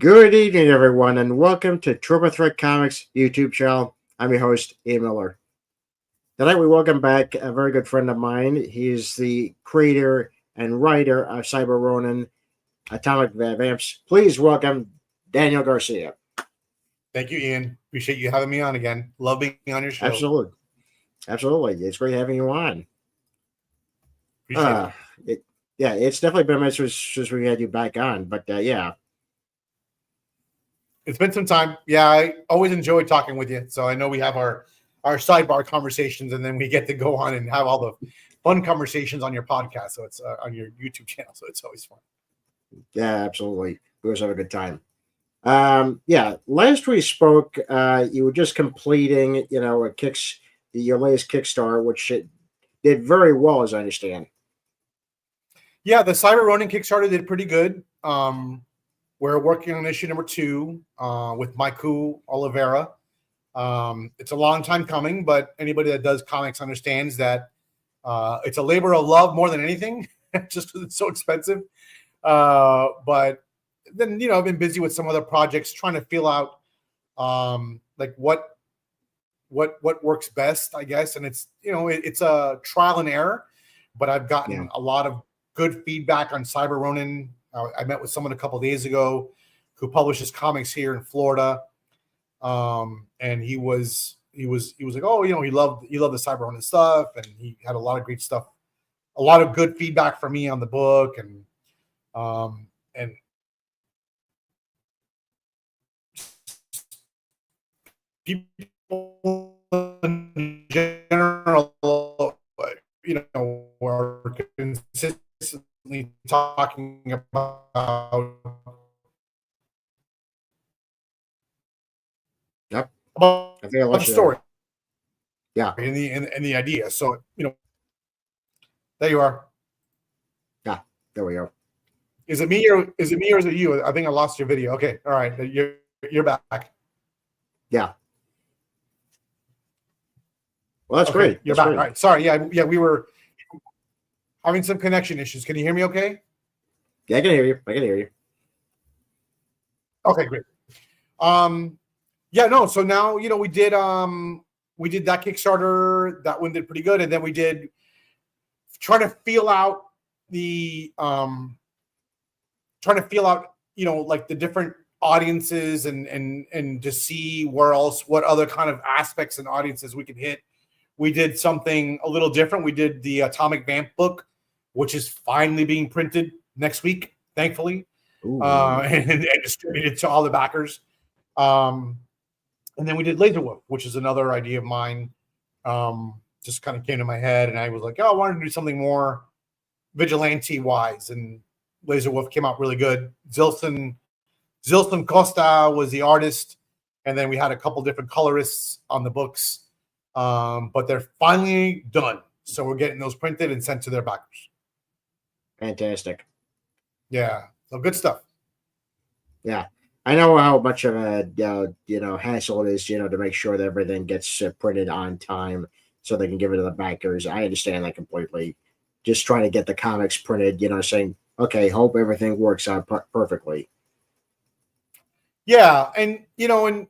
Good evening, everyone, and welcome to Triple Threat Comics YouTube channel. I'm your host, Ian Miller. Tonight, we welcome back a very good friend of mine. He's the creator and writer of Xyber Ronin Atomic Vamps. Please welcome Daniel Garcia. Thank you, Ian. Appreciate you having me on again. Love being on your show. Absolutely. It's great having you on. Appreciate it. It's definitely been a minute since we had you back on, but yeah. It's been some time. Yeah, I always enjoy talking with you. So I know we have our sidebar conversations, and then we get to go on and have all the fun conversations on your podcast. So it's on your YouTube channel. So it's always fun. Yeah, absolutely. We always have a good time. Last we spoke, you were just completing, your latest Kickstarter, which it did very well, as I understand. Yeah, the Xyber Ronin Kickstarter did pretty good. We're working on issue number 2 with Maiku Oliveira. It's a long time coming, but anybody that does comics understands that it's a labor of love more than anything, just because it's so expensive. But then, I've been busy with some other projects trying to feel out like what works best, I guess. And it's, it's a trial and error, but I've gotten a lot of good feedback on Xyber Ronin. I met with someone a couple of days ago who publishes comics here in Florida. And he was like, oh, he loved the Xyber Ronin stuff. And he had a lot of great stuff, a lot of good feedback for me on the book. And people in general, were consistently talking about the story, and the idea. So there you are. Yeah, there we go. Is it me or is it you? I think I lost your video. Okay, all right, you're back. Yeah. Well, that's great. You're back. All right. Sorry. Yeah. We were having some connection issues. Can you hear me okay? Yeah, I can hear you. Okay, great. So now, we did that Kickstarter. That one did pretty good. And then we did try to feel out like the different audiences and to see what other kind of aspects and audiences we could hit. We did something a little different. We did the Atomic Vamp book, which is finally being printed next week, thankfully, and distributed to all the backers. And then we did Laser Wolf, which is another idea of mine. Just kind of came to my head, and I was like, I wanted to do something more vigilante-wise, and Laser Wolf came out really good. Zilson Costa was the artist, and then we had a couple different colorists on the books. But they're finally done. So we're getting those printed and sent to their backers. Fantastic. Yeah. So good stuff. Yeah. I know how much of a, hassle it is, to make sure that everything gets printed on time so they can give it to the backers. I understand that completely. Just trying to get the comics printed, saying, okay, hope everything works out perfectly. Yeah. And, and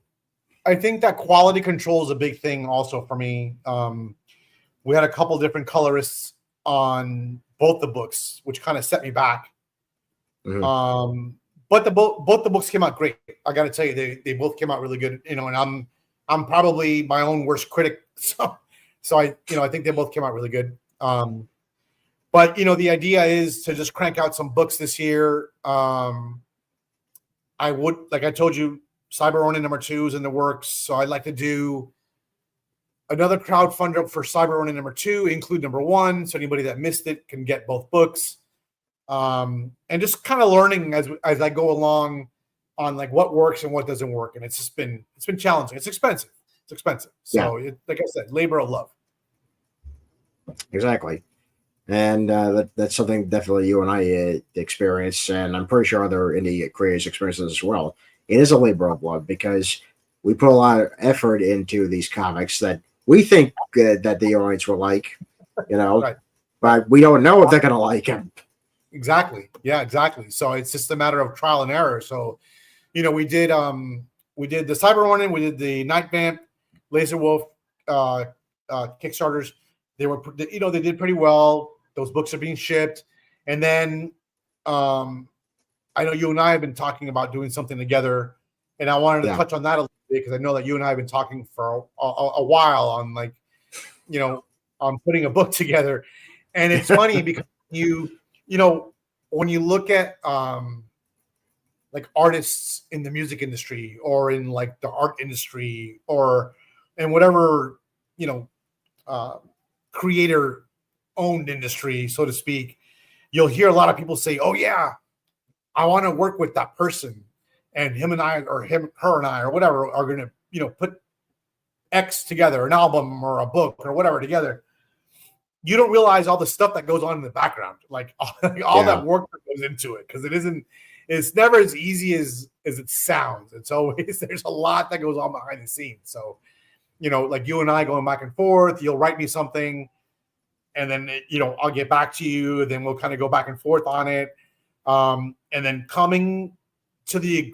I think that quality control is a big thing also for me. We had a couple different colorists on both the books, which kind of set me back. Mm-hmm. But both the books came out great. I got to tell you, they both came out really good. And I'm probably my own worst critic. So I think they both came out really good. But the idea is to just crank out some books this year. I would, like I told you, Xyber Ronin number 2 is in the works, so I'd like to do another crowdfunder for Xyber Ronin number 2, include number 1, so anybody that missed it can get both books. And just kind of learning as I go along on like what works and what doesn't work, and it's been challenging. It's expensive. So, like I said, labor of love. Exactly, and that's something definitely you and I experience, and I'm pretty sure other indie creators experience this as well. It is a labor of love because we put a lot of effort into these comics that we think that the audience will like, right. But we don't know if they're going to like them. Exactly. Yeah, exactly. So it's just a matter of trial and error. So we did the Cyber Ronin, we did the Night Vamp, Laser Wolf Kickstarters. They were, they did pretty well. Those books are being shipped. And then I know you and I have been talking about doing something together, and I wanted to touch on that a little bit because I know that you and I have been talking for a while on on putting a book together. And it's funny because when you look at like artists in the music industry or in like the art industry or in whatever creator owned industry, so to speak, you'll hear a lot of people say, oh yeah, I want to work with that person, and him and I, or her and I, or whatever, are going to put X together, an album or a book or whatever together. You don't realize all the stuff that goes on in the background, like all that work that goes into it, because it's never as easy as it sounds. It's always, there's a lot that goes on behind the scenes. So, like you and I going back and forth, you'll write me something, and then, I'll get back to you. Then we'll kind of go back and forth on it. And then coming to the,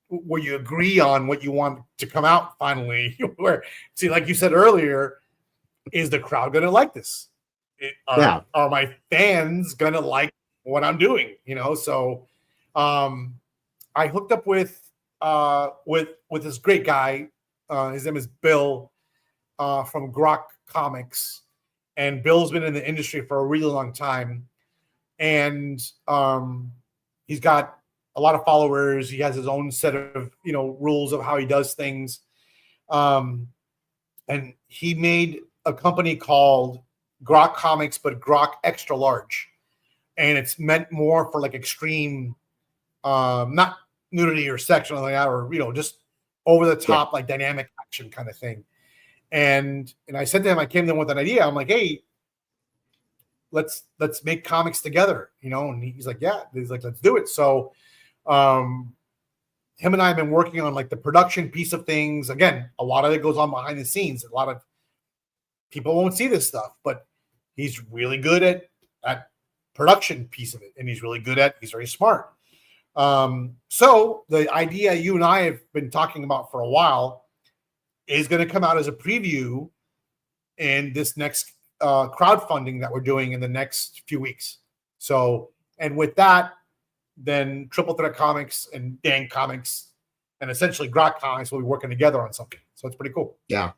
where you agree on what you want to come out finally, where, see, like you said earlier, is the crowd going to like this? Are my fans going to like what I'm doing? So, I hooked up with this great guy. His name is Bill, from Grok Comics. And Bill's been in the industry for a really long time. And he's got a lot of followers. He has his own set of, rules of how he does things. And he made a company called Grok Comics, but Grok Extra Large. And it's meant more for like extreme, not nudity or sex or anything like that, or, just over the top, like dynamic action kind of thing. And I said to him, I came to him with an idea. I'm like, hey, let's make comics together, and he's like, yeah, he's like, let's do it. So him and I have been working on like the production piece of things. Again, a lot of it goes on behind the scenes. A lot of people won't see this stuff, but he's really good at production piece of it. And he's very smart. So the idea you and I have been talking about for a while is going to come out as a preview in this next crowdfunding that we're doing in the next few weeks. So, and with that, then Triple Threat Comics and Dang Comics and essentially Grok Comics will be working together on something. So it's pretty cool. Yeah.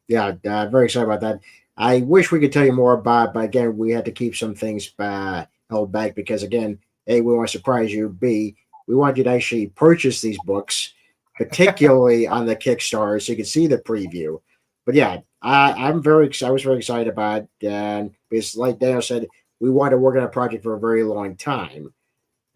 Very excited about that. I wish we could tell you more about, but again, we had to keep some things held back because, again, A, we want to surprise you. B, we want you to actually purchase these books, particularly on the Kickstarter, so you can see the preview. But yeah, I was very excited about it, because, like Daniel said, we wanted to work on a project for a very long time.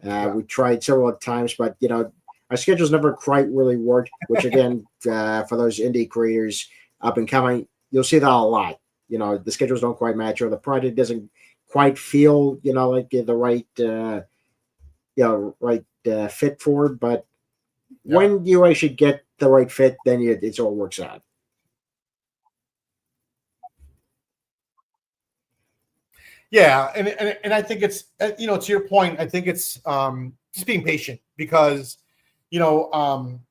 We tried several times, but our schedules never quite really worked. Which again, for those indie creators up and coming, you'll see that a lot. The schedules don't quite match, or the project doesn't quite feel, like the right, fit for it. But when you actually get the right fit, then it all works out. Yeah, and I think it's to your point, I think it's just being patient because so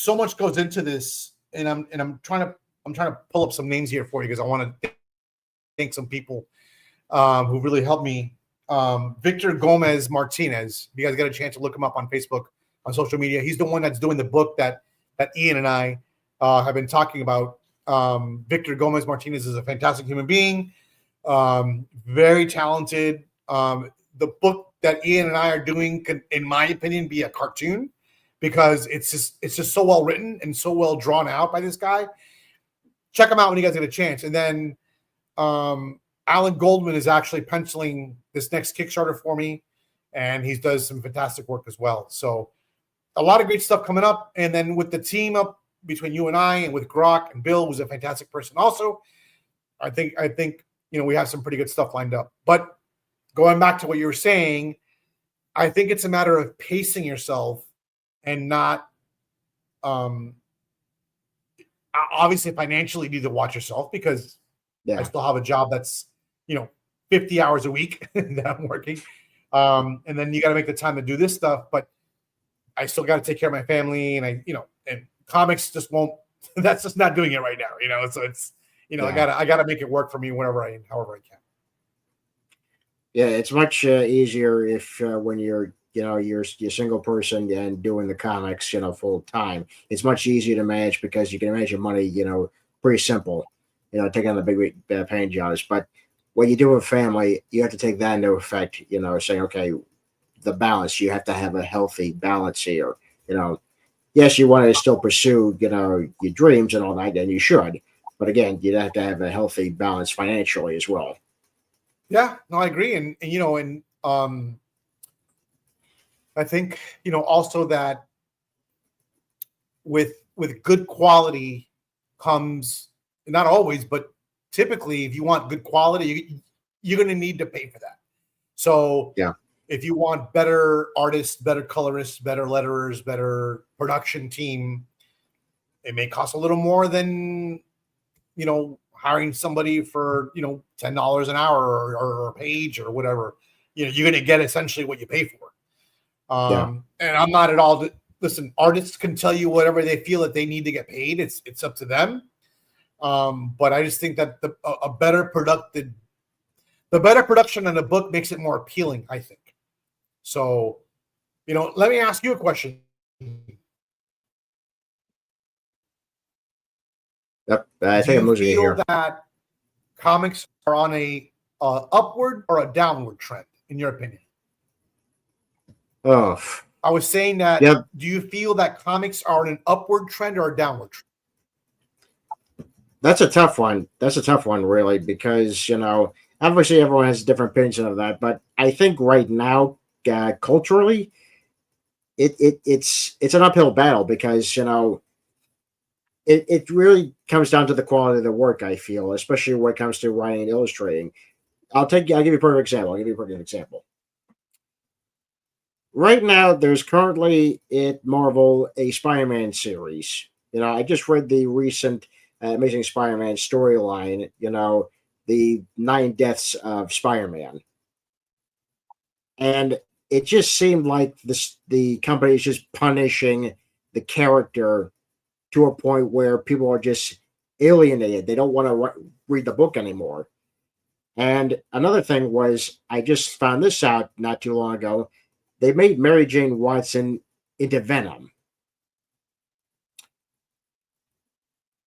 much goes into this, and I'm trying to pull up some names here for you because I want to thank some people who really helped me. Victor Gomez Martinez, if you guys get a chance to look him up on Facebook, on social media, he's the one that's doing the book that Ian and I have been talking about. Victor Gomez Martinez is a fantastic human being. Very talented. The book that Ian and I are doing can, in my opinion, be a cartoon because it's just so well written and so well drawn out by this guy. Check him out when you guys get a chance. And then Alan Goldman is actually penciling this next Kickstarter for me, and he does some fantastic work as well. So a lot of great stuff coming up. And then with the team up between you and I, and with Grok and Bill, who's a fantastic person also, I think we have some pretty good stuff lined up. But going back to what you were saying, I think it's a matter of pacing yourself and not obviously financially you need to watch yourself because I still have a job that's 50 hours a week that I'm working. And then you got to make the time to do this stuff. But I still got to take care of my family, and and comics just won't. That's just not doing it right now. So it's Yeah. I gotta make it work for me however I can. Yeah, it's much easier if when you're single person and doing the comics full time. It's much easier to manage because you can manage your money pretty simple. Taking on the big paying jobs. But when you do a family, you have to take that into effect. Saying okay, the balance. You have to have a healthy balance here. You know, yes, you want to still pursue your dreams and all that, and you should. But again, you have to have a healthy balance financially as well. Yeah, no, I agree, and I think also that with good quality comes, not always, but typically, if you want good quality, you're going to need to pay for that. So Yeah. if you want better artists, better colorists, better letterers, better production team, it may cost a little more than hiring somebody for $10 an hour or a page or whatever. You're going to get essentially what you pay for. Yeah. And I'm not at all. Listen, artists can tell you whatever they feel that they need to get paid. It's up to them. But I just think that a better production in a book makes it more appealing, I think. So, let me ask you a question. Yep. I Do think I'm you losing you feel here. that comics are on a upward or a downward trend, in your opinion? Oh, I was saying that. yep. Do you feel that comics are on an upward trend or a downward trend? That's a tough one. That's a tough one, really, because obviously everyone has a different opinion of that. But I think right now, culturally, it's an uphill battle because it really comes down to the quality of the work. I feel, especially when it comes to writing and illustrating. I'll give you a perfect example. I'll give you a perfect example. Right now, there's currently at Marvel a Spider-Man series. I just read the recent Amazing Spider-Man storyline. The nine deaths of Spider-Man, and it just seemed like the company is just punishing the character to a point where people are just alienated. They don't want to read the book anymore. And another thing was, I just found this out not too long ago. They made Mary Jane Watson into Venom.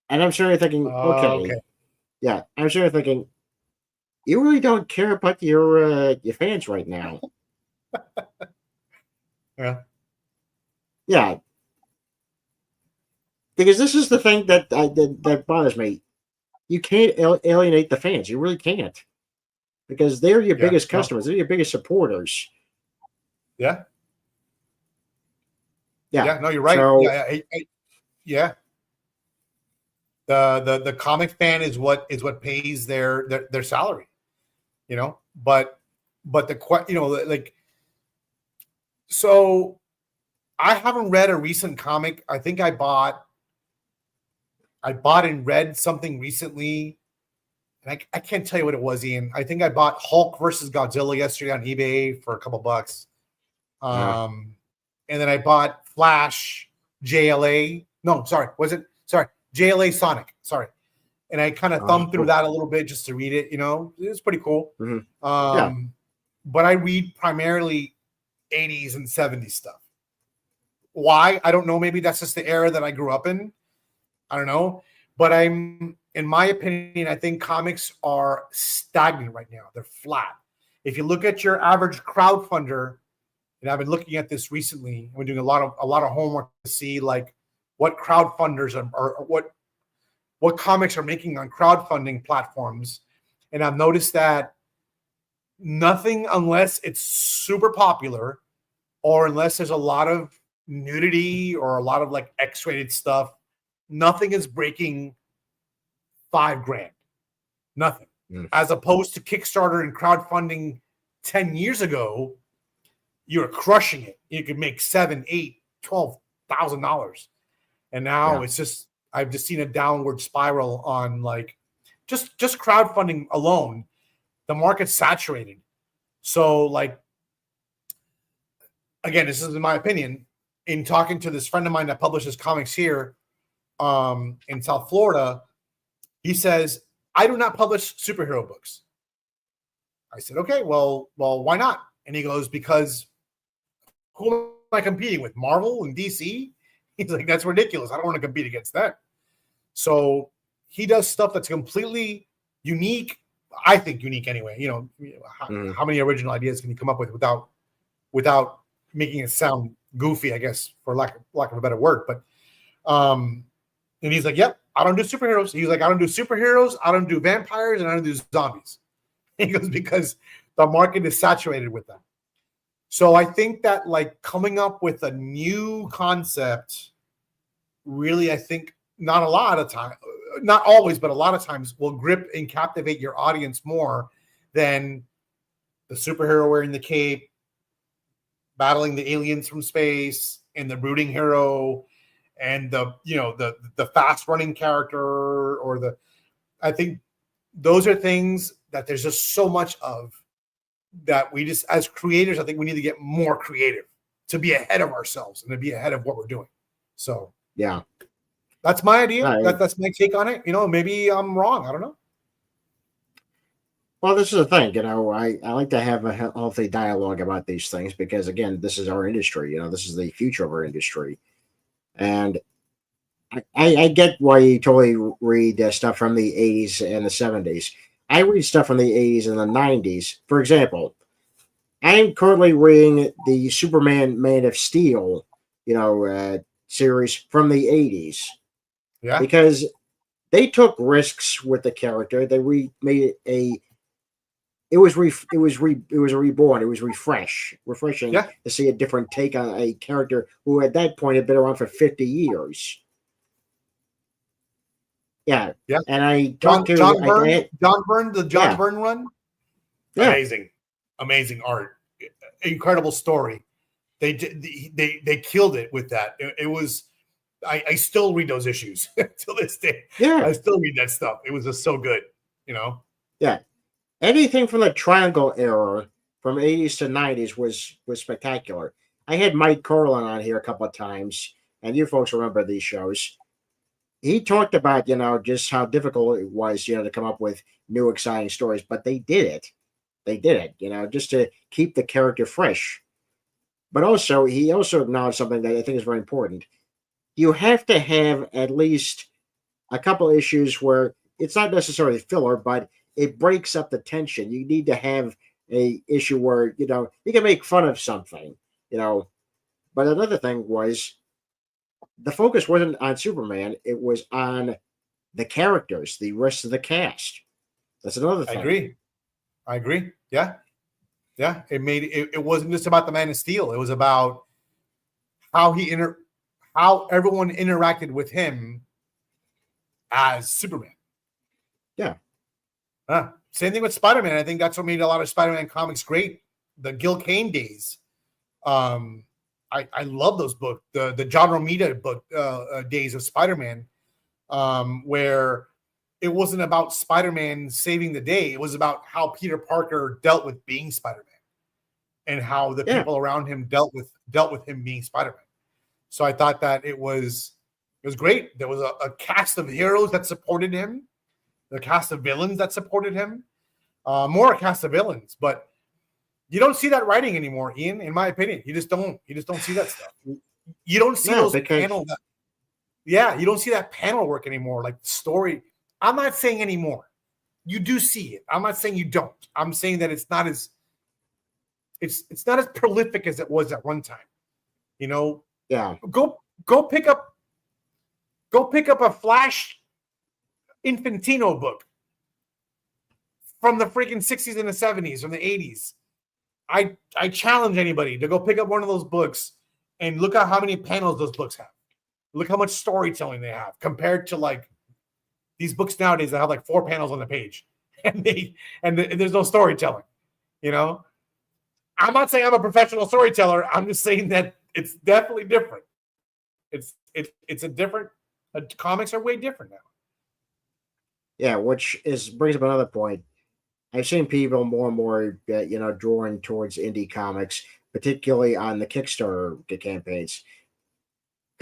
And I'm sure you're thinking, Okay. okay, yeah, I'm sure you're thinking, you really don't care about your fans right now. Yeah. Yeah, because this is the thing that bothers me. You can't alienate the fans. You really can't, because they're your Yeah. biggest No. customers. They're your biggest supporters. Yeah. Yeah. Yeah. No, you're right. So Yeah. Yeah. The comic fan is what pays their salary. But like, so I haven't read a recent comic. I think I bought and read something recently, and I can't tell you what it was, Ian. I think I bought Hulk versus Godzilla yesterday on eBay for a couple bucks. uh, Um, and then I bought Flash JLA. No, sorry, was it? Sorry, JLA Sonic. Sorry, and I kind of thumbed through cool. that a little bit just to read it. It was pretty cool. Mhm. Yeah. Um, but I read primarily 80s and 70s stuff. Why? I don't know. Maybe that's just the era that I grew up in. I don't know. But in my opinion, I think comics are stagnant right now. They're flat. If you look at your average crowdfunder, and I've been looking at this recently, we're doing a lot of homework to see like what crowdfunders or what comics are making on crowdfunding platforms. And I've noticed that nothing, unless it's super popular or unless there's a lot of nudity or a lot of like X-rated stuff, nothing is breaking $5,000. Nothing. Mm. As opposed to Kickstarter and crowdfunding 10 years ago, you were crushing it. You could make $7,000, $8,000, $12,000. And now Yeah. it's just, I've just seen a downward spiral on like just crowdfunding alone. The market's saturated. So like, again, this is in my opinion, in talking to this friend of mine that publishes comics here in South Florida, he says, I do not publish superhero books. I said, okay, well, why not? And he goes, because who am I competing with? Marvel and DC? He's like, that's ridiculous. I don't want to compete against that. So he does stuff that's completely unique. I think unique anyway. You know, how many original ideas can you come up with without making it sound goofy, I guess, for lack of a better word. But and he's like, yep, I don't do superheroes. He's like, I don't do superheroes, I don't do vampires, and I don't do zombies. He goes, because the market is saturated with them. So I think that like coming up with a new concept, really, I think not a lot of time, not always, but a lot of times will grip and captivate your audience more than the superhero wearing the cape, battling the aliens from space, and the brooding hero, and the fast running character, or I think those are things that there's just so much of, that we just, as creators, I think we need to get more creative to be ahead of ourselves and to be ahead of what we're doing. So Yeah, that's my idea. right. That's my take on it. You know, maybe I'm wrong. I don't know. Well, this is the thing, I like to have a healthy dialogue about these things because, again, this is our industry. This is the future of our industry. And I get why you totally read stuff from the 80s and the 70s. I read stuff from the 80s and the 90s. For example, I'm currently reading the Superman Man of Steel, series from the 80s. Yeah. Because they took risks with the character. They made it it was a reborn. It was refreshing to see a different take on a character who at that point had been around for 50 years. Yeah. Yeah. And I John talked to Byrne, the John Byrne run. Yeah. Amazing art, incredible story. They killed it with that. It was. I still read those issues till this day. Yeah. I still read that stuff. It was just so good, Yeah. Anything from the Triangle era, from 80s to 90s, was spectacular. I had Mike Corlin on here a couple of times, and you folks remember these shows. He talked about, just how difficult it was, to come up with new, exciting stories, but they did it. They did it, just to keep the character fresh. But also, he also acknowledged something that I think is very important. You have to have at least a couple issues where it's not necessarily filler, but it breaks up the tension. You need to have a issue where, you can make fun of something, But another thing was, the focus wasn't on Superman, it was on the characters, the rest of the cast. That's another thing. I agree. Yeah. It wasn't just about the Man of Steel. It was about how how everyone interacted with him as Superman. Yeah. Same thing with Spider-Man. I think that's what made a lot of Spider-Man comics great. The Gil Kane days. I love those books. The John Romita book days of Spider-Man, where it wasn't about Spider-Man saving the day. It was about how Peter Parker dealt with being Spider-Man, and how the people around him dealt with him being Spider-Man. So I thought that it was great. There was a cast of heroes that supported him, the cast of villains that supported him, more a cast of villains, but you don't see that writing anymore, Ian. In my opinion, you just don't see that stuff. You don't see those panels. You don't see that panel work anymore. Like story. I'm not saying anymore. You do see it. I'm not saying you don't. I'm saying that it's not as prolific as it was at one time. Yeah. Go pick up a Flash Infantino book from the freaking 60s and the 70s, from the 80s. I challenge anybody to go pick up one of those books and look at how many panels those books have. Look how much storytelling they have compared to like these books nowadays that have like 4 panels on the page, and there's no storytelling. I'm not saying I'm a professional storyteller. I'm just saying that it's definitely different. It's a different. Comics are way different now. Yeah, which brings up another point. I've seen people more and more, drawing towards indie comics, particularly on the Kickstarter campaigns.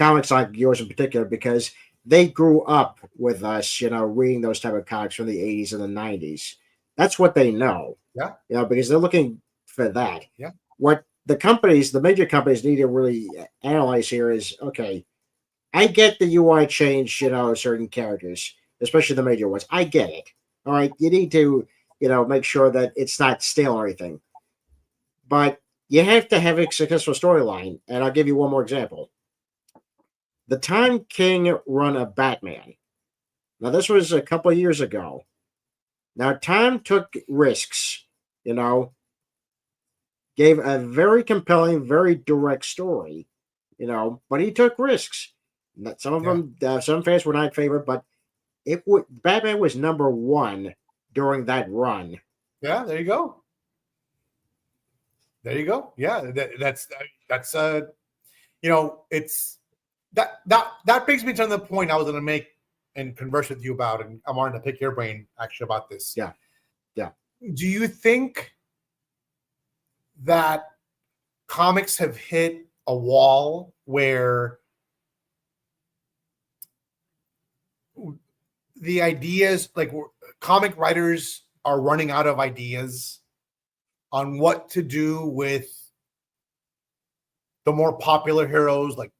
comics like yours in particular, because they grew up with us, reading those type of comics from the 80s and the 90s. That's what they know, Yeah. because they're looking for that. Yeah. What the major companies need to really analyze here is, okay, I get the UI change, certain characters, especially the major ones. I get it. All right. You need to, make sure that it's not stale or anything. But you have to have a successful storyline. And I'll give you one more example. The Time King run of Batman. Now, this was a couple of years ago. Now, Time took risks, gave a very compelling, very direct story, but he took risks. Some of them, some fans were not in favor, but Batman was number one during that run. Yeah, there you go. There you go. Yeah, that's it's that brings me to the point I was going to make and converse with you about, and I wanted to pick your brain actually about this. Yeah. Do you think that comics have hit a wall where the ideas, like comic writers are running out of ideas on what to do with the more popular heroes, like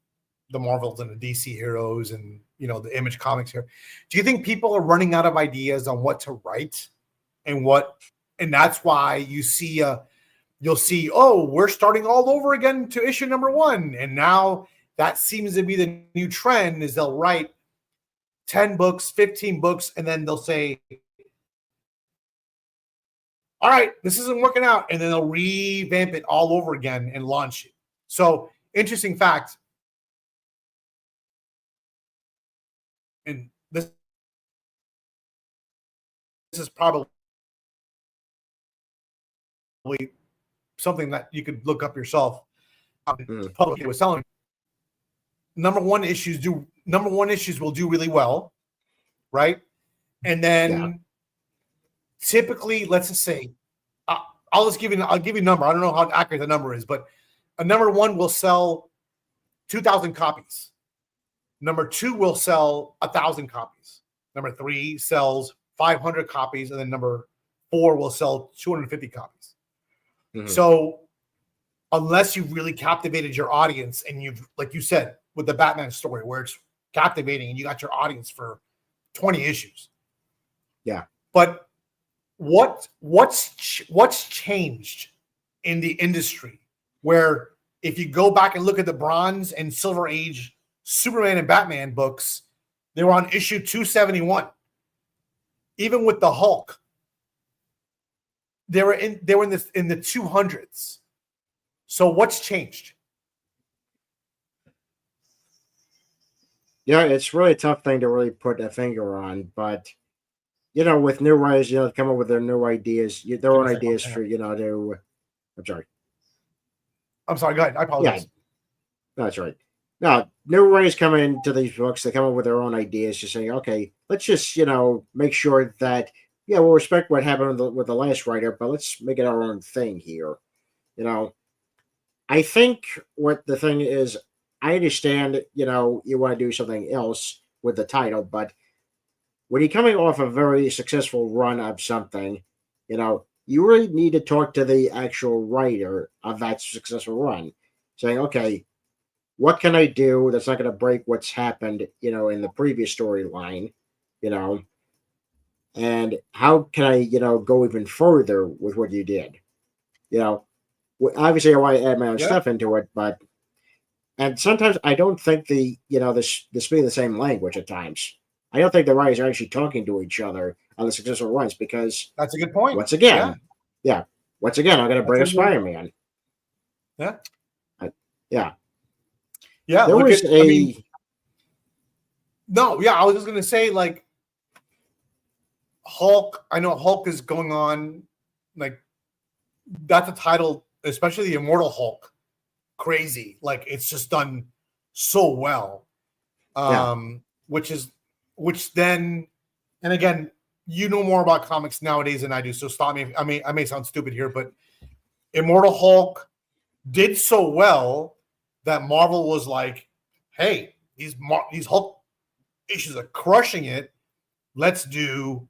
the Marvels and the DC heroes and, the Image Comics here? Do you think people are running out of ideas on what to write and that's why you'll see, oh, we're starting all over again to issue number 1. And now that seems to be the new trend, is they'll write 10 books, 15 books, and then they'll say, all right, this isn't working out. And then they'll revamp it all over again and launch it. So, interesting fact. And this is probably something that you could look up yourself. Public was telling me, number one issues will do really well, right? And then typically, let's just say, I'll give you a number. I don't know how accurate the number is, but a number 1 will sell 2,000 copies. Number 2 will sell 1,000 copies. Number 3 sells 500 copies, and then number 4 will sell 250 copies. Mm-hmm. So unless you've really captivated your audience, and you've, like you said, with the Batman story, where it's captivating and you got your audience for 20 issues. Yeah. But what's changed in the industry, where if you go back and look at the Bronze and Silver Age Superman and Batman books, they were on issue 271. Even with the Hulk, they were in the 200s. So what's changed? Yeah, it's really a tough thing to really put a finger on, but with new writers, come up with their new ideas, their own ideas for, to. I'm sorry. Go ahead. I apologize. Yeah, that's right. No, new writers come into these books. They come up with their own ideas, just saying, okay, let's just, make sure that, we'll respect what happened with the last writer, but let's make it our own thing here. I think what the thing is, I understand, you want to do something else with the title, but when you're coming off a very successful run of something, you really need to talk to the actual writer of that successful run, saying, okay, what can I do that's not going to break what's happened, in the previous storyline, and how can I, go even further with what you did? Obviously I want to add my own stuff into it, and sometimes I don't think the speak the same language at times. I don't think the writers are actually talking to each other on the successful runs, because that's a good point. Once again, I'm going to bring up Spider-Man. Yeah. Yeah. There was I was just going to say, like, Hulk. I know Hulk is going on, like, that's a title, especially the Immortal Hulk, crazy. Like, it's just done so well. Which then, and again, you know more about comics nowadays than I do, so stop me. I may sound stupid here, but Immortal Hulk did so well that Marvel was like, hey, these Hulk issues are crushing it. Let's do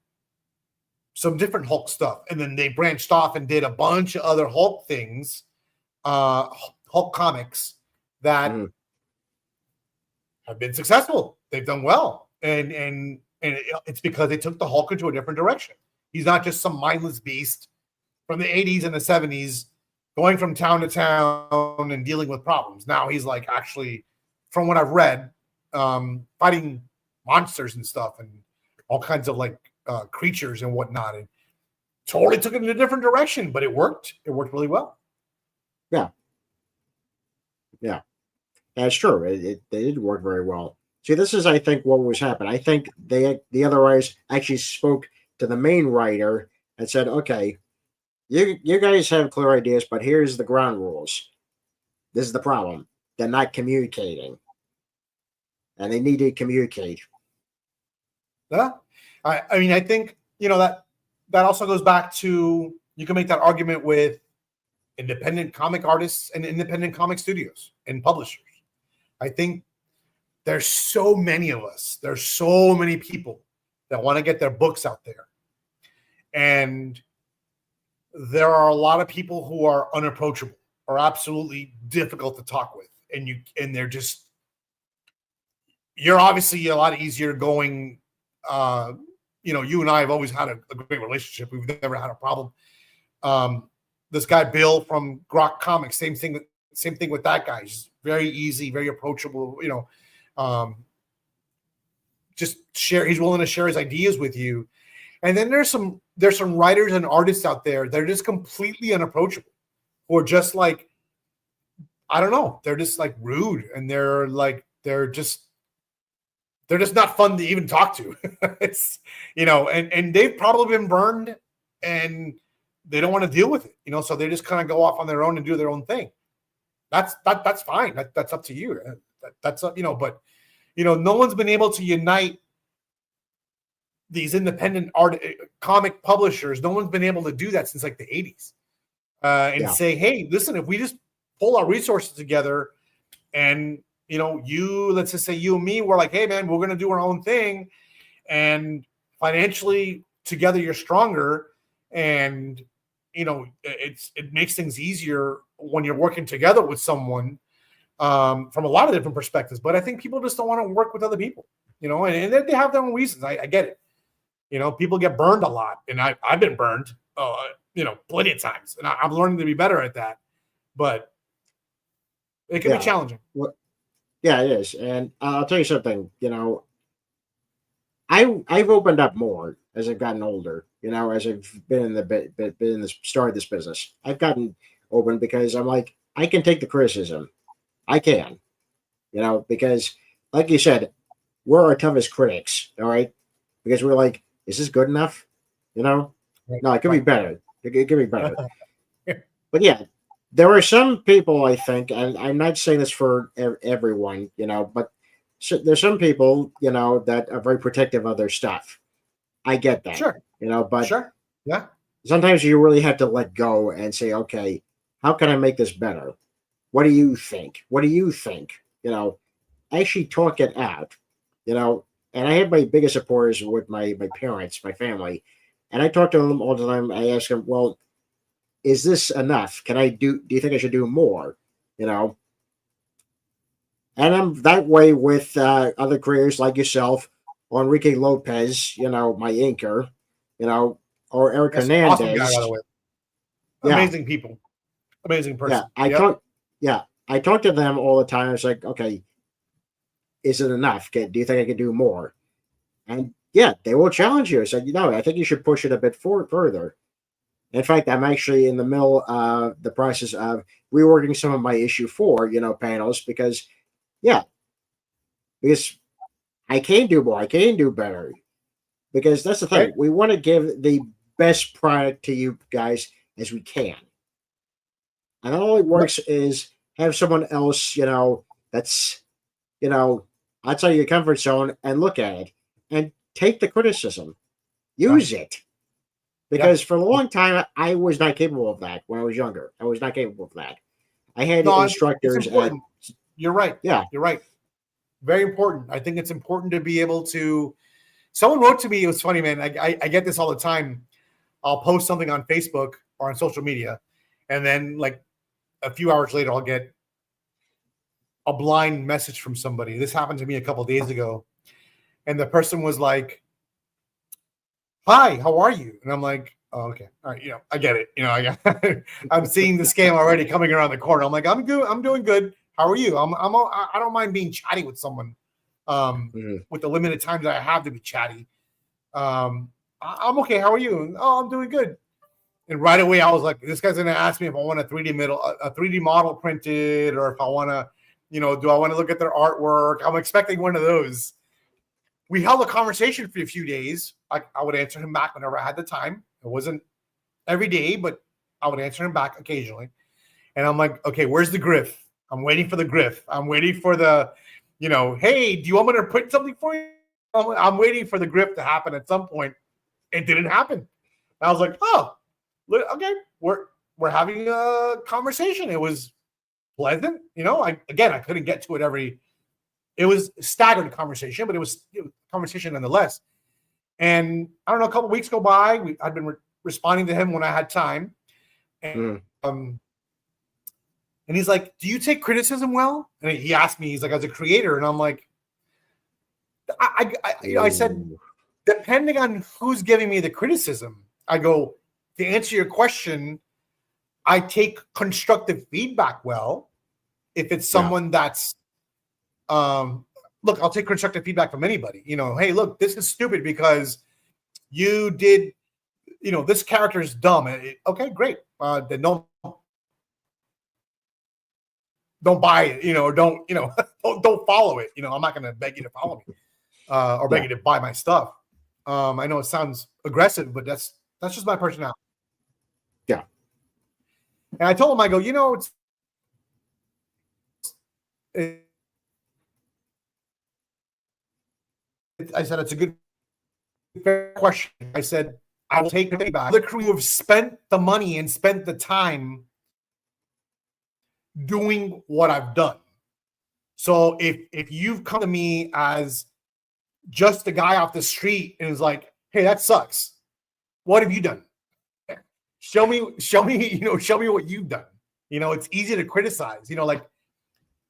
some different Hulk stuff. And then they branched off and did a bunch of other Hulk things, Hulk comics that have been successful. They've done well. And it's because they took the Hulk into a different direction. He's not just some mindless beast from the 80s and the 70s going from town to town and dealing with problems. Now he's like actually, from what I've read, fighting monsters and stuff and all kinds of like creatures and whatnot. And totally took it in a different direction, but it worked. It worked really well. Yeah. Yeah. That's true. They did work very well. See, this is, I think, what was happening. I think the other writers actually spoke to the main writer and said, okay, you guys have clear ideas, but here's the ground rules. This is the problem. They're not communicating. And they need to communicate. Yeah. I mean, I think, that also goes back to, you can make that argument with independent comic artists and independent comic studios and publishers. I think there's so many of us. There's so many people that want to get their books out there. And there are a lot of people who are unapproachable or absolutely difficult to talk with. And they're just, you're obviously a lot easier going, you and I have always had a great relationship. We've never had a problem. This guy, Bill from Grok Comics, same thing with that guy. He's very easy, very approachable, just share. He's willing to share his ideas with you. And then there's some writers and artists out there. They're just completely unapproachable, or just like, I don't know. They're just like rude, and they're just not fun to even talk to. It's, and they've probably been burned and they don't want to deal with it, so they just kind of go off on their own and do their own thing. That's fine. That's up to you. That's up, but no one's been able to unite these independent comic publishers. No one's been able to do that since like the 80s. And say, hey, listen, if we just pull our resources together and, let's just say you and me, we're like, hey man, we're going to do our own thing, and financially together you're stronger. And, it makes things easier when you're working together with someone, from a lot of different perspectives. But I think people just don't want to work with other people, and they have their own reasons. I get it. People get burned a lot, and I've been burned, plenty of times, and I'm learning to be better at that. But it can be challenging. Well, yeah, it is. And I'll tell you something, I've opened up more as I've gotten older, as I've been in the start of this business. I've gotten open because I'm like, I can take the criticism. I can, because like you said, we're our toughest critics. All right. Because we're like, is this good enough? No, it could be better. It could be better. But yeah, there are some people, I think, and I'm not saying this for everyone, but there's some people, that are very protective of their stuff. I get that. Sure. But sure. Yeah. Sometimes you really have to let go and say, okay, how can I make this better? What do you think? What do you think? Actually talk it out, and I have my biggest supporters with my parents, my family, and I talk to them all the time. I ask them, well, is this enough? Do you think I should do more? And I'm that way with other creators like yourself, or Enrique Lopez, my inker, or Eric Hernandez. Awesome guy, by the way. Amazing people. Amazing person. Yeah, I talk to them all the time. It's like, okay, is it enough? Do you think I can do more? And yeah, they will challenge you. I said, I think you should push it a bit further. In fact, I'm actually in the middle of the process of reworking some of my issue 4, panels because I can do more. I can do better. Because that's the thing. Right. We want to give the best product to you guys as we can. And all it works is have someone else, that's, outside your comfort zone and look at it and take the criticism. Use it. Because for a long time, I was not capable of that when I was younger. I was not capable of that. I had instructors. You're right. Yeah. You're right. Very important. I think it's important to be able to. Someone wrote to me. It was funny, man. I get this all the time. I'll post something on Facebook or on social media, and then like a few hours later, I'll get a blind message from somebody. This happened to me a couple of days ago, and the person was like, "Hi, how are you?" And I'm like, "Oh, okay, all right, I get it. I'm seeing the scam already coming around the corner. I'm like, I'm good. I'm doing good. How are you? I don't mind being chatty with someone, with the limited time that I have to be chatty. I'm okay. How are you? Oh, I'm doing good." And right away, I was like, "This guy's gonna ask me if I want a 3D model printed, or if I want to, do I want to look at their artwork?" I'm expecting one of those. We held a conversation for a few days. I would answer him back whenever I had the time. It wasn't every day, but I would answer him back occasionally. And I'm like, "Okay, where's the griff? I'm waiting for the griff. I'm waiting for the, hey, do you want me to print something for you?" I'm waiting for the griff to happen at some point. It didn't happen. I was like, "Oh, okay, we're having a conversation." It was pleasant. I couldn't get to it it was staggered conversation, but it was conversation nonetheless. And I don't know, a couple of weeks go by. I've been responding to him when I had time. And, and he's like, "Do you take criticism well?" And he asked me, he's like, "As a creator." And I'm like, I said, depending on who's giving me the criticism, I go, to answer your question, I take constructive feedback well. If it's someone that's, look, I'll take constructive feedback from anybody. Hey, look, this is stupid because you did, this character is dumb. Okay, great. Then don't buy it, or don't, don't follow it. I'm not going to beg you to follow me or beg you to buy my stuff. I know it sounds aggressive, but that's just my personality. Yeah. And I told him, I go, I said, it's a good question. I said, I will take the feedback. The crew have spent the money and spent the time doing what I've done. So if you've come to me as just a guy off the street and is like, "Hey, that sucks. What have you done? Show me, show me what you've done." It's easy to criticize, like,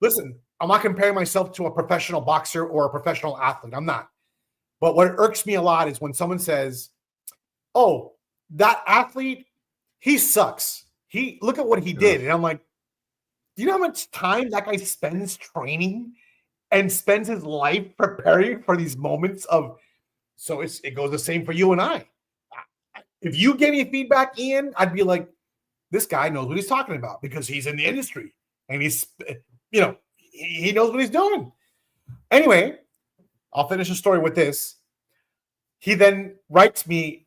listen, I'm not comparing myself to a professional boxer or a professional athlete. I'm not. But what irks me a lot is when someone says, "Oh, that athlete, he sucks. Look at what he did." And I'm like, do you know how much time that guy spends training and spends his life preparing for these moments of? So it goes the same for you and I. If you gave me feedback, Ian, I'd be like, this guy knows what he's talking about because he's in the industry and he's, he knows what he's doing. Anyway, I'll finish the story with this. He then writes me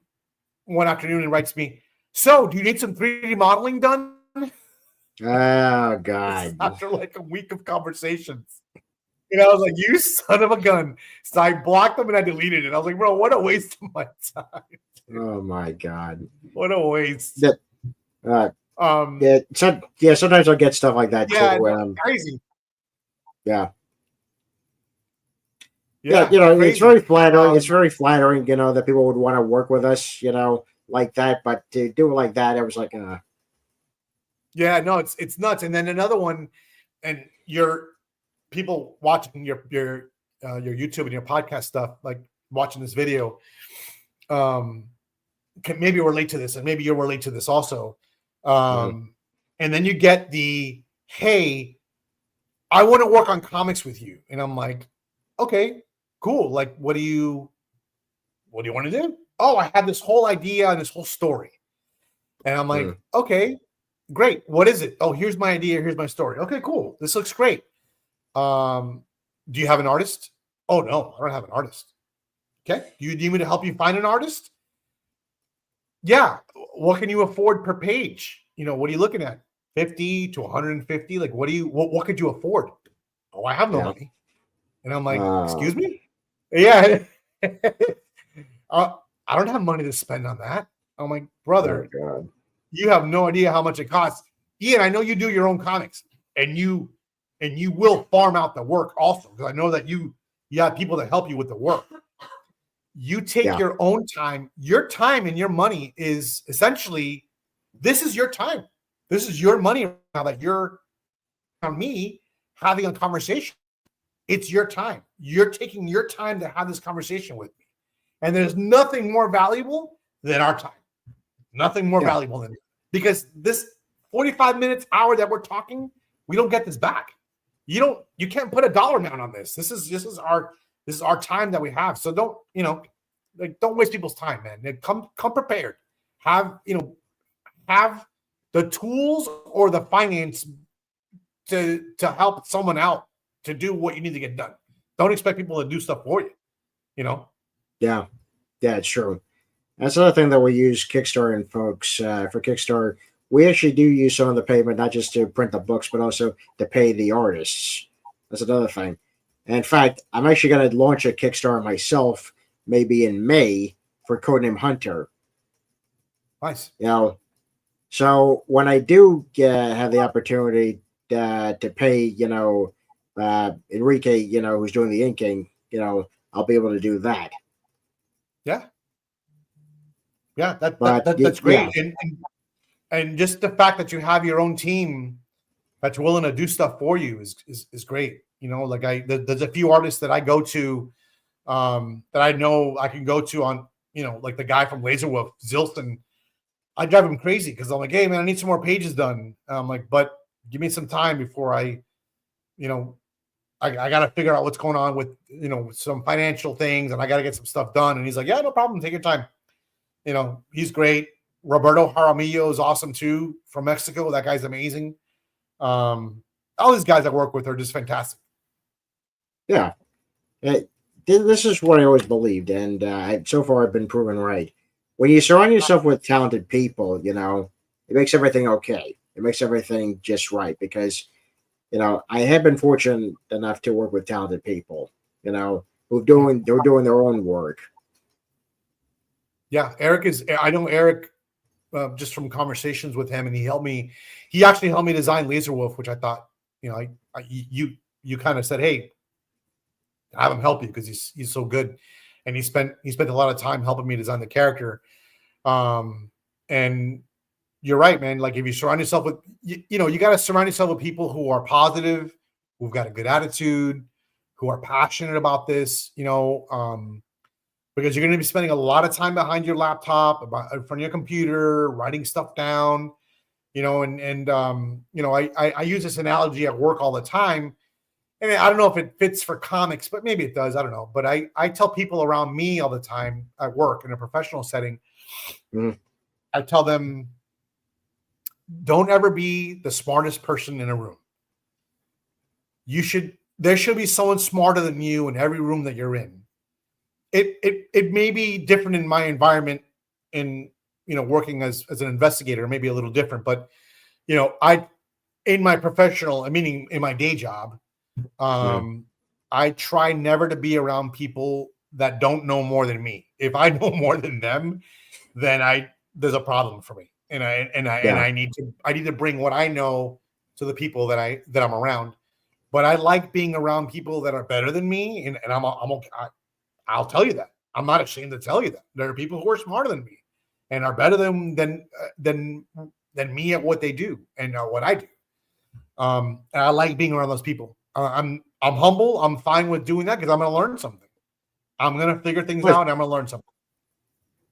one afternoon and writes me, "So, do you need some 3D modeling done?" Oh, God. After like a week of conversations. I was like, "You son of a gun." So I blocked him and I deleted it. I was like, "Bro, what a waste of my time." Oh, my God. What a waste. Sometimes I'll get stuff like that too. Crazy. Yeah. Yeah, crazy. It's very flattering. It's very flattering, that people would want to work with us, like that. But to do it like that, I was like, Yeah, no, it's nuts. And then another one, and your people watching your YouTube and your podcast stuff, like watching this video, can maybe relate to this, and maybe you'll relate to this also. And then you get the, "Hey, I want to work on comics with you," and I'm like, "Okay, cool. Like, what do you want to do?" "Oh, I have this whole idea and this whole story," and I'm like, "Okay, great. What is it?" "Oh, here's my idea. Here's my story." "Okay, cool. This looks great. Do you have an artist?" "Oh, no, I don't have an artist." "Okay. Do you need me to help you find an artist?" "Yeah. What can you afford per page? What are you looking at? 50 to 150? Like, what could you afford?" "Oh, I have no money." And I'm like, "Excuse me?" "Yeah." "I don't have money to spend on that." I'm like, "Brother, you have no idea how much it costs." "Ian, I know you do your own comics and you and you will farm out the work also, because I know that you have people that help you with the work. You take your own time. Your time and your money is essentially, this is your time. This is your money now that you're on me having a conversation. It's your time. You're taking your time to have this conversation with me. And there's nothing more valuable than our time. Nothing more valuable than it. Because this 45 minutes, hour that we're talking, we don't get this back. You can't put a dollar amount on this. This is our time that we have. So don't waste people's time, man. Come prepared. Have the tools or the finance to help someone out to do what you need to get done. Don't expect people to do stuff for you. Yeah, it's true. That's another thing that we use Kickstarter and folks for Kickstarter. We actually do use some of the payment, not just to print the books, but also to pay the artists. That's another thing. And in fact, I'm actually going to launch a Kickstarter myself, maybe in May, for Codename Hunter. Nice. So when I do have the opportunity to pay, Enrique, who's doing the inking, I'll be able to do that. Yeah. Yeah, that's great. Yeah. And just the fact that you have your own team that's willing to do stuff for you is great. There's a few artists that I go to that I know I can go to on, like the guy from Laserwolf, Zilston. I drive him crazy because I'm like, hey man, I need some more pages done. I'm like, but give me some time before I got to figure out what's going on with, some financial things, and I got to get some stuff done. And he's like, yeah, no problem. Take your time. He's great. Roberto Jaramillo is awesome too, from Mexico. That guy's amazing. All these guys I work with are just fantastic. Yeah. This is what I always believed. And so far I've been proven right. When you surround yourself with talented people, it makes everything okay. It makes everything just right because, I have been fortunate enough to work with talented people, they're doing their own work. Yeah, I know Eric just from conversations with him, and he actually helped me design Laserwolf, which I thought, you kind of said, hey, have him help you because he's so good. And he spent a lot of time helping me design the character. And you're right, man. Like if you surround yourself with, you got to surround yourself with people who are positive, who've got a good attitude, who are passionate about this, because you're going to be spending a lot of time behind your laptop, in front of your computer, writing stuff down, I use this analogy at work all the time. And I don't know if it fits for comics, but maybe it does. I don't know. But I tell people around me all the time at work in a professional setting, I tell them, don't ever be the smartest person in a room. There should be someone smarter than you in every room that you're in. It may be different in my environment in, working as an investigator, maybe a little different, but, in my professional, meaning in my day job, I try never to be around people that don't know more than me. If I know more than them, then there's a problem for me. And I need to bring what I know to the people that I'm around. But I like being around people that are better than me, and I'm okay. I'll tell you that. I'm not ashamed to tell you that. There are people who are smarter than me and are better than me at what they do and what I do. And I like being around those people. I'm humble. I'm fine with doing that because I'm going to learn something. I'm going to figure things out and I'm going to learn something.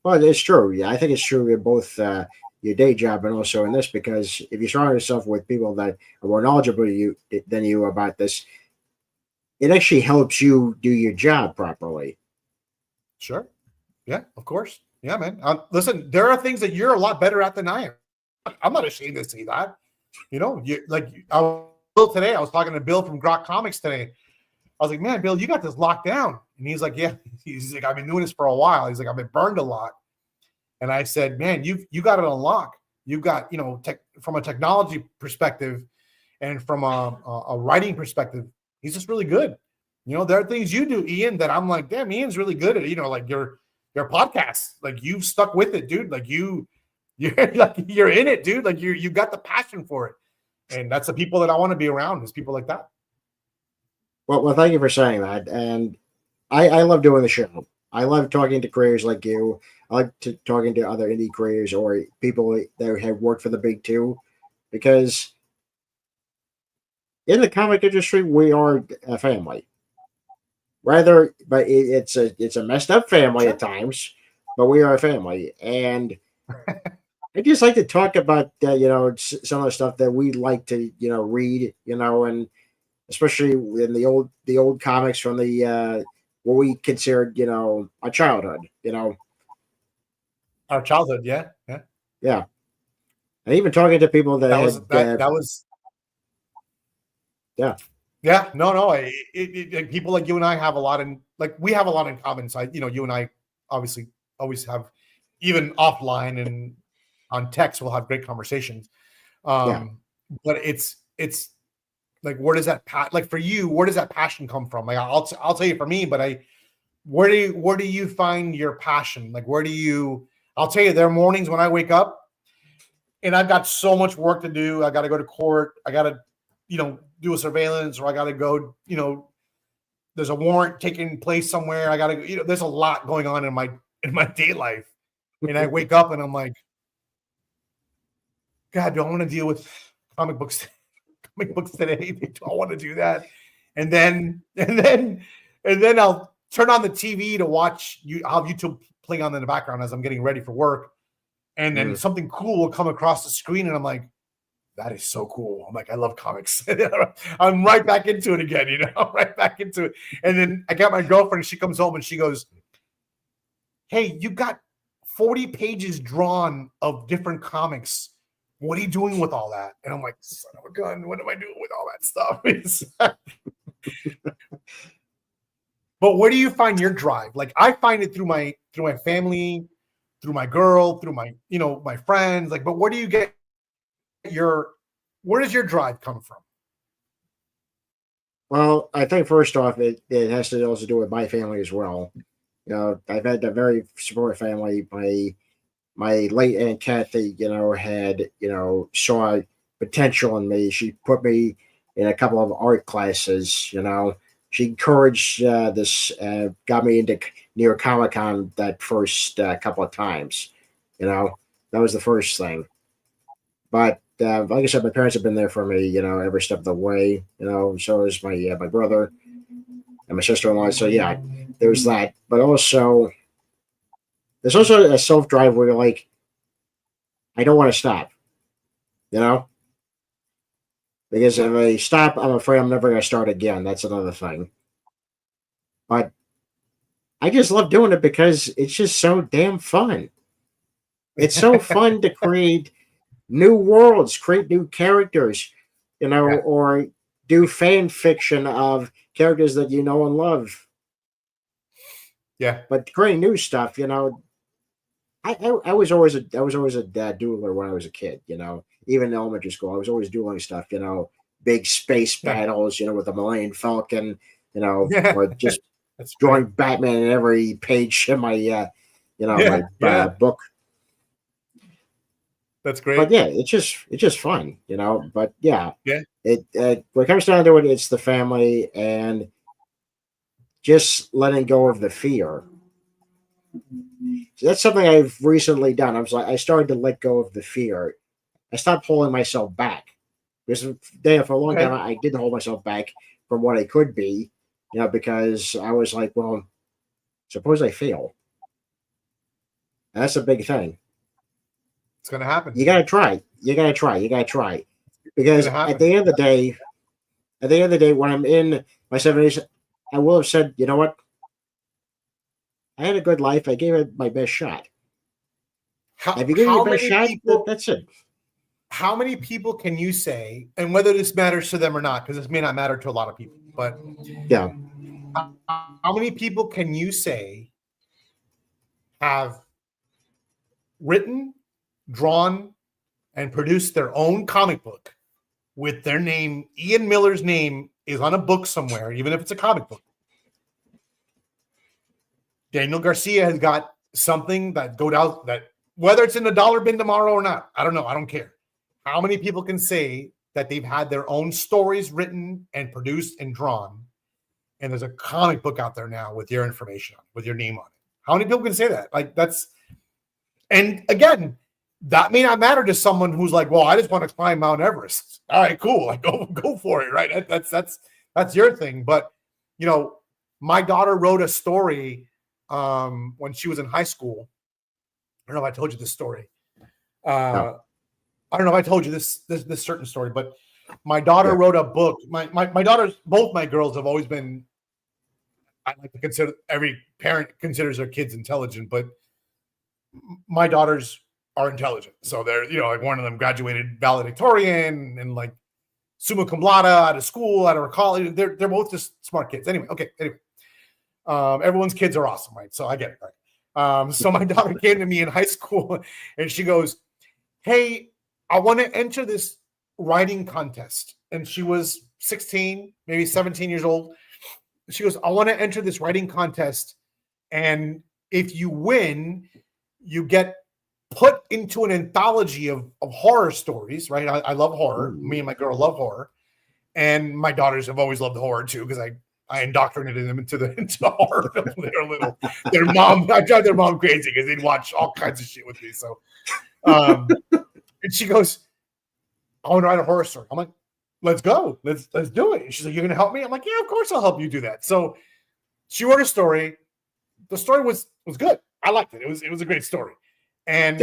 Well, it's true. Yeah, I think it's true in both your day job and also in this, because if you surround yourself with people that are more knowledgeable than you about this, it actually helps you do your job properly. Sure. Yeah, of course. Yeah, man. Listen, there are things that you're a lot better at than I am. I'm not ashamed to say that. Today, I was talking to Bill from Grok Comics today. I was like, man, Bill, you got this locked down. And he's like, yeah. He's like, I've been doing this for a while. He's like, I've been burned a lot. And I said, man, you got it on lock. You've got, from a technology perspective and from a writing perspective, he's just really good. There are things you do, Ian, that I'm like, damn, Ian's really good at, like your podcast. Like you've stuck with it, dude. Like you're in it, dude. Like you got the passion for it. And that's the people that I want to be around, is people like that. Well, thank you for saying that. And I love doing the show. I love talking to creators like you. I like talking to other indie creators or people that have worked for the big two, because in the comic industry, we are a family. Rather, but it's a messed up family at Sure. times, but we are a family, and I just like to talk about some of the stuff that we like to read, and especially in the old comics from the what we considered our childhood, Our childhood, yeah, yeah. yeah, and even talking to people that That was had that was yeah, yeah. No, no. People like you and I have a lot in like we have a lot in common. So you and I obviously always have, even offline and on text, we'll have great conversations. yeah. But it's like, where does that like for you? Where does that passion come from? Like I'll tell you for me, but where do you find your passion? Like where do you? I'll tell you, there are mornings when I wake up and I've got so much work to do. I got to go to court. I got to, do a surveillance, or I got to go, there's a warrant taking place somewhere. I got to, there's a lot going on in my day life. And I wake up and I'm like, God, do I want to deal with comic books, comic books today? Do I want to do that? And then I'll turn on the TV to watch I'll have YouTube playing on in the background as I'm getting ready for work. And then something cool will come across the screen, and I'm like, that is so cool. I'm like, I love comics. I'm right back into it again, right back into it. And then I got my girlfriend, and she comes home and she goes, hey, you got 40 pages drawn of different comics. What are you doing with all that? And I'm like, son of a gun, what am I doing with all that stuff? But where do you find your drive? Like I find it through my family, through my girl, through my, my friends. Like, but where do you get where does your drive come from? Well, I think first off, it has to also do with my family as well. I've had a very supportive family. My late Aunt Kathy, had saw potential in me. She put me in a couple of art classes. She encouraged this, got me into New York Comic Con that first couple of times. That was the first thing. But like I said, my parents have been there for me, every step of the way. So is my brother and my sister-in-law. So yeah, there's that. But also, there's also a self-drive where you're like, I don't want to stop, you know? Because if I stop, I'm afraid I'm never going to start again. That's another thing. But I just love doing it because it's just so damn fun. It's so fun to create new worlds, create new characters, Yeah. or do fan fiction of characters that you know and love. Yeah. But creating new stuff, I was always a doodler when I was a kid. Even in elementary school, I was always doing stuff. Big space battles. With the Millennium Falcon. Or just That's drawing great. Batman in every page in my my book. That's great. But yeah, it's just fun. But yeah, Yeah. it when it comes down to it, it's the family and just letting go of the fear. So that's something I've recently done. I started to let go of the fear. I stopped holding myself back because for a long time I didn't hold myself back from what I could be, because I was like, well, suppose I fail. And that's a big thing. It's gonna happen. You gotta try. You gotta try. You gotta try. Because at the end of the day, when I'm in my 70s, I will have said, you know what? I had a good life. I gave it my best shot. If you give it your best shot, that's it. How many people can you say, and whether this matters to them or not, because this may not matter to a lot of people, but yeah, how many people can you say have written, drawn, and produced their own comic book with their name? Ian Miller's name is on a book somewhere, even if it's a comic book. Daniel Garcia has got something that go out, that whether it's in the dollar bin tomorrow or not, I don't know. I don't care. How many people can say that they've had their own stories written and produced and drawn and there's a comic book out there now with your information on it, with your name on it. How many people can say that? Like that's, and again, that may not matter to someone who's like, well, I just want to climb Mount Everest. All right, cool. Like go for it, right? That's your thing. But you know, my daughter wrote a story when she was in high school. I don't know if I told you this story. No. I don't know if I told you this certain story, but my daughter wrote a book. My daughters, both my girls, have always been. I like to consider, every parent considers their kids intelligent, but my daughters are intelligent. So they're, you know, like one of them graduated valedictorian and like summa cum laude out of school, out of college. They're both just smart kids. Anyway, everyone's kids are awesome, right? So I get it, right? So my daughter came to me in high school and she goes, hey, I want to enter this writing contest. And she was 16, maybe 17 years old. She goes, I want to enter this writing contest. And if you win, you get put into an anthology of horror stories, right? I love horror. Me and my girl love horror. And my daughters have always loved horror too, because I indoctrinated them into the horror films when they were little. I drive their mom crazy because they'd watch all kinds of shit with me. So, and she goes, I want to write a horror story. I'm like, let's go. Let's do it. And she's like, you're going to help me? I'm like, yeah, of course I'll help you do that. So she wrote a story. The story was good. I liked it. It was a great story. And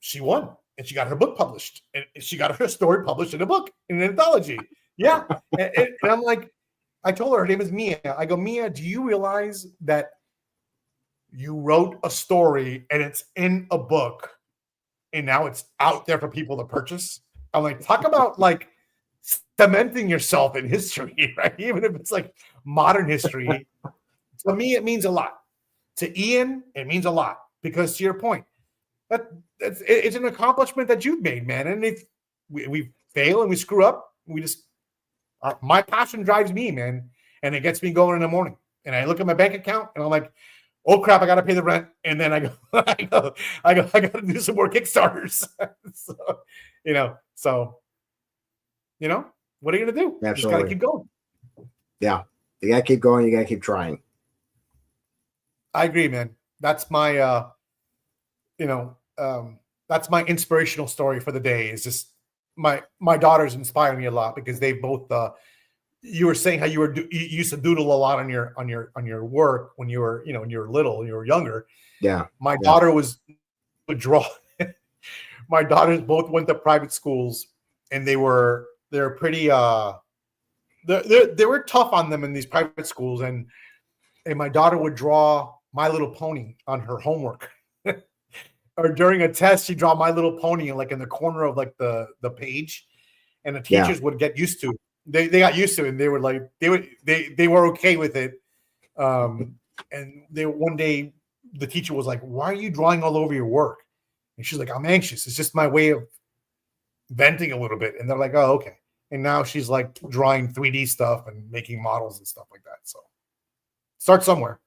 she won. And she got her book published. And she got her story published in a book, in an anthology. Yeah. and I'm like, I told her name is Mia. I go, Mia, do you realize that you wrote a story and it's in a book and now it's out there for people to purchase? I'm like, talk about like cementing yourself in history, right? Even if it's like modern history. To me, it means a lot. To Ian, it means a lot, because to your point, it's an accomplishment that you've made, man. And if we fail and we screw up, my passion drives me, man, and it gets me going in the morning. And I look at my bank account and I'm like, oh crap, I got to pay the rent. And then I go, I got to do some more Kickstarters. So, what are you going to do? Absolutely. Just got to keep going. Yeah. You got to keep going. You got to keep trying. I agree, man. That's my, that's my inspirational story for the day. Is just my daughters inspire me a lot, because they both, you were saying how you used to doodle a lot on your work when you were, when you were little, when you were younger. Yeah. My daughter would draw. My daughters both went to private schools, and they're pretty, they were tough on them in these private schools. And my daughter would draw My Little Pony on her homework. Or during a test, she'd draw My Little Pony in the corner of the page, and the teachers would get used to it. They got used to it, and they were like, they were okay with it. And one day the teacher was like, why are you drawing all over your work? And she's like, I'm anxious. It's just my way of venting a little bit. And they're like, oh, okay. And now she's like drawing 3D stuff and making models and stuff like that. So start somewhere.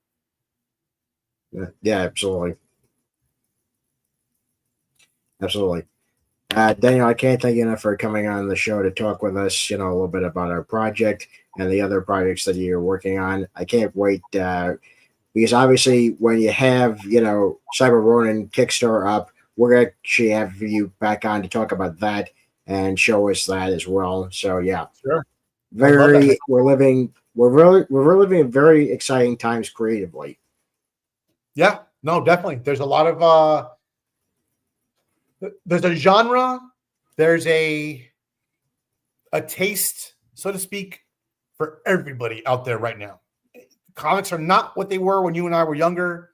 Yeah, absolutely. Absolutely. Daniel, I can't thank you enough for coming on the show to talk with us, a little bit about our project and the other projects that you're working on. I can't wait, because obviously when you have, Xyber Ronin Kickstarter up, we're going to actually have you back on to talk about that and show us that as well. So yeah, sure. We're living in very exciting times creatively. Yeah, no, definitely. There's a lot of, there's a genre, there's a taste, so to speak, for everybody out there right now. Comics are not what they were when you and I were younger.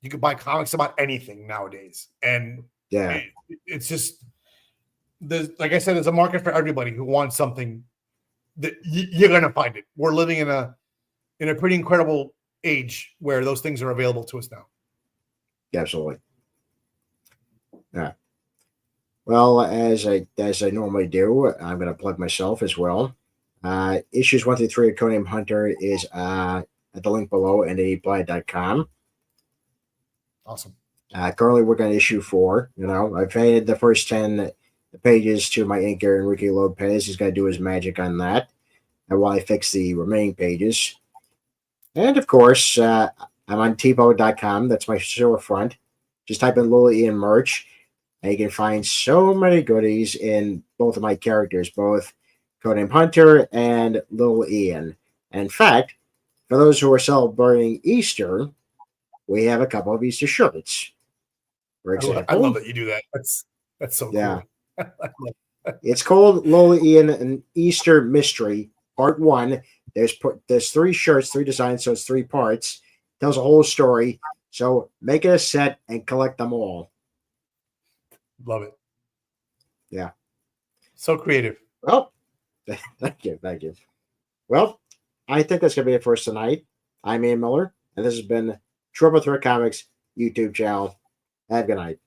You could buy comics about anything nowadays. And yeah, it's just, like I said, there's a market for everybody who wants something that you're going to find it. We're living in a pretty incredible age where those things are available to us now. Absolutely. Yeah. Well, as I normally do, I'm going to plug myself as well. Issues 1 through 3 of Codename Hunter is at the link below, NDAPlay.com. Awesome. Currently working on issue 4. I've handed the first 10 pages to my inker, Enrique Lopez. He's going to do his magic on that. and while I fix the remaining pages. And of course, I'm on tpo.com. That's my storefront. Just type in Little Ian merch, and you can find so many goodies in both of my characters, both Codename Hunter and Little Ian. And in fact, for those who are celebrating Easter, we have a couple of Easter shirts. For example, I love that you do that. That's so yeah, cool. it's called Lola Ian an Easter Mystery Part 1. There's 3 shirts, 3 designs, so it's 3 parts. Tells a whole story. So make it a set and collect them all. Love it. Yeah. So creative. Well, thank you. Well, I think that's gonna be it for us tonight. I'm Ian Miller, and this has been Triple Threat Comics YouTube channel. Have a good night.